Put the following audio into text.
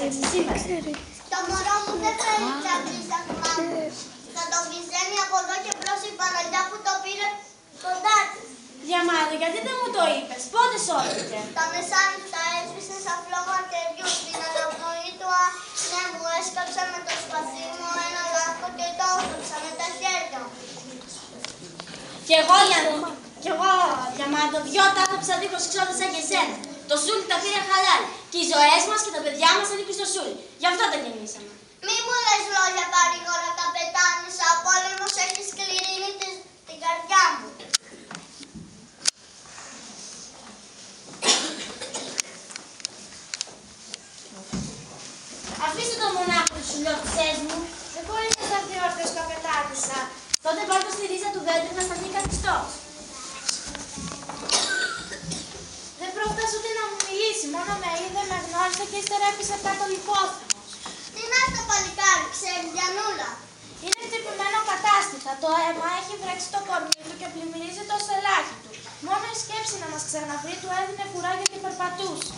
έτσι σήμερα. Το μωρό μου δεν θέλει τσαντρίσαγμα. Θα το βυζένει από εδώ και μπρος η Παναγιά που το πήρε κοντά της. Διαμάντο, γιατί δεν μου το είπες, πότε σώθηκε? Τα μεσάνυχτα έσβησε σαν φλόγα τεριού στην αναπνοή του. Ναι, μου έσκαψα με το σπαθί μου ένα λάκκο και το όφωξα με τα χέρια μου. Κι εγώ, Διαμάντο, δυο τάθαψα δίχως ξόδες σαν και εσένα. Το Σούλι τα πήρε χαλάλι. Και οι ζωές μας και τα παιδιά μας ανήκουν στο Σούλι. Γι' αυτό τα γεννήσαμε. Μη μου λες λόγια παρήγορα, καπετάνισσα. Ο πόλεμος έχει σκληρύνει την καρδιά μου. Αφήστε τον μονάχο του σουλιώτησές μου. Δεν μπορείς να σταθεί όρθιος, καπετάνισσα. Τότε πάρ' το στη ρίζα του δέντρου να σταθεί καθιστός. Δεν πρόφτασε ούτε να μου μιλήσει. Μόνο με είδε, με γνώρισε και ύστερα έπεσε κάτω λιπόθυμος. Τι να στο παλικάρι, ξέρεις, Γιαννούλα. Είναι χτυπημένο κατάστητα. Το αίμα έχει βρέξει το κορμί του και πλημμυρίζει το στελάχι του. Μόνο η σκέψη να μας ξαναβρει του έδινε κουράγιο και περπατούσε.